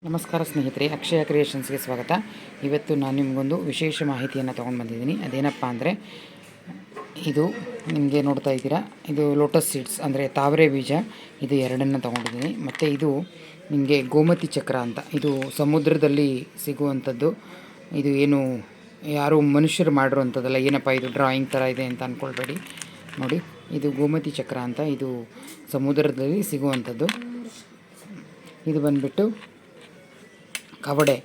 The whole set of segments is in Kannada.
ನಮಸ್ಕಾರ ಸ್ನೇಹಿತರೆ, ಅಕ್ಷಯ ಕ್ರಿಯೇಷನ್ಸ್ಗೆ ಸ್ವಾಗತ. ಇವತ್ತು ನಾನು ನಿಮಗೊಂದು ವಿಶೇಷ ಮಾಹಿತಿಯನ್ನು ತೊಗೊಂಡು ಬಂದಿದ್ದೀನಿ. ಅದೇನಪ್ಪ ಅಂದರೆ, ಇದು ನಿಮಗೆ ನೋಡ್ತಾ ಇದ್ದೀರಾ, ಇದು ಲೋಟಸ್ ಸೀಡ್ಸ್ ಅಂದರೆ ತಾವರೆ ಬೀಜ. ಇದು ಎರಡನ್ನು ತೊಗೊಂಡಿದ್ದೀನಿ. ಮತ್ತು ಇದು ನಿಮಗೆ ಗೋಮತಿ ಚಕ್ರ ಅಂತ, ಇದು ಸಮುದ್ರದಲ್ಲಿ ಸಿಗುವಂಥದ್ದು. ಇದು ಏನು ಯಾರು ಮನುಷ್ಯರು ಮಾಡಿರುವಂಥದ್ದಲ್ಲ. ಏನಪ್ಪ ಇದು ಡ್ರಾಯಿಂಗ್ ಥರ ಇದೆ ಅಂತ ಅಂದ್ಕೊಳ್ಬೇಡಿ. ನೋಡಿ, ಇದು ಗೋಮತಿ ಚಕ್ರ ಅಂತ, ಇದು ಸಮುದ್ರದಲ್ಲಿ ಸಿಗುವಂಥದ್ದು. ಇದು ಬಂದುಬಿಟ್ಟು ಕವಡೆ.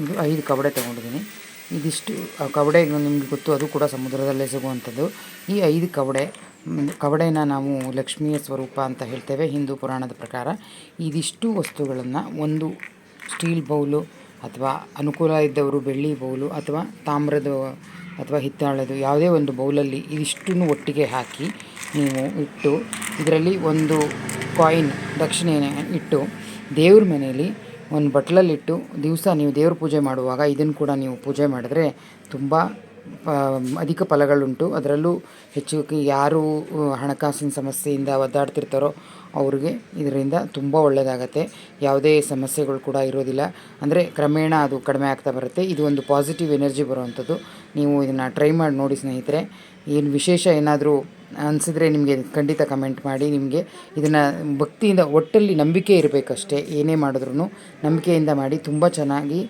ಇದು 5 ಕವಡೆ ತೊಗೊಂಡಿದ್ದೀನಿ. ಇದಿಷ್ಟು ಕವಡೆ ನಿಮಗೆ ಗೊತ್ತು, ಅದು ಕೂಡ ಸಮುದ್ರದಲ್ಲೇ ಸಿಗುವಂಥದ್ದು. ಈ 5 ಕವಡೆನ ನಾವು ಲಕ್ಷ್ಮಿಯ ಸ್ವರೂಪ ಅಂತ ಹೇಳ್ತೇವೆ ಹಿಂದೂ ಪುರಾಣದ ಪ್ರಕಾರ. ಇದಿಷ್ಟು ವಸ್ತುಗಳನ್ನು ಒಂದು ಸ್ಟೀಲ್ ಬೌಲು ಅಥವಾ ಅನುಕೂಲ ಇದ್ದವರು ಬೆಳ್ಳಿ ಬೌಲು ಅಥವಾ ತಾಮ್ರದ ಅಥವಾ ಹಿತ್ತಾಳದು ಯಾವುದೇ ಒಂದು ಬೌಲಲ್ಲಿ ಇದಿಷ್ಟನ್ನು ಒಟ್ಟಿಗೆ ಹಾಕಿ ನೀವು ಇಟ್ಟು, ಇದರಲ್ಲಿ ಒಂದು ಕಾಯಿನ್ ದಕ್ಷಿಣೆಯನ್ನು ಇಟ್ಟು ದೇವ್ರ ಮನೆಯಲ್ಲಿ ಒಂದು ಬಟ್ಲಲ್ಲಿಟ್ಟು ದಿವಸ ನೀವು ದೇವ್ರ ಪೂಜೆ ಮಾಡುವಾಗ ಇದನ್ನು ಕೂಡ ನೀವು ಪೂಜೆ ಮಾಡಿದ್ರೆ ತುಂಬ ಅಧಿಕ ಫಲಗಳುಂಟು. ಅದರಲ್ಲೂ ಹೆಚ್ಚು ಯಾರು ಹಣಕಾಸಿನ ಸಮಸ್ಯೆಯಿಂದ ಒದ್ದಾಡ್ತಿರ್ತಾರೋ ಅವ್ರಿಗೆ ಇದರಿಂದ ತುಂಬ ಒಳ್ಳೆಯದಾಗತ್ತೆ. ಯಾವುದೇ ಸಮಸ್ಯೆಗಳು ಕೂಡ ಇರೋದಿಲ್ಲ. ಅಂದರೆ ಕ್ರಮೇಣ ಅದು ಕಡಿಮೆ ಆಗ್ತಾ ಬರುತ್ತೆ. ಇದು ಒಂದು ಪಾಸಿಟಿವ್ ಎನರ್ಜಿ ಬರುವಂಥದ್ದು. ನೀವು ಇದನ್ನು ಟ್ರೈ ಮಾಡಿ ನೋಡಿ ಸ್ನೇಹಿತರೆ. ಏನು ವಿಶೇಷ ಏನಾದರೂ ಅನಿಸಿದ್ರೆ ನಿಮಗೆ ಖಂಡಿತ ಕಮೆಂಟ್ ಮಾಡಿ. ನಿಮಗೆ ಇದನ್ನು ಭಕ್ತಿಯಿಂದ, ಒಟ್ಟಲ್ಲಿ ನಂಬಿಕೆ ಇರಬೇಕಷ್ಟೇ. ಏನೇ ಮಾಡಿದ್ರೂ ನಂಬಿಕೆಯಿಂದ ಮಾಡಿ, ತುಂಬ ಚೆನ್ನಾಗಿ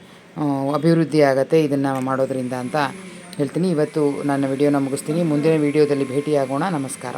ಅಭಿವೃದ್ಧಿ ಆಗುತ್ತೆ ಇದನ್ನು ಮಾಡೋದ್ರಿಂದ ಅಂತ ಹೇಳ್ತೀನಿ. ಇವತ್ತು ನನ್ನ ವಿಡಿಯೋನ ಮುಗಿಸ್ತೀನಿ. ಮುಂದಿನ ವಿಡಿಯೋದಲ್ಲಿ ಭೇಟಿಯಾಗೋಣ. ನಮಸ್ಕಾರ.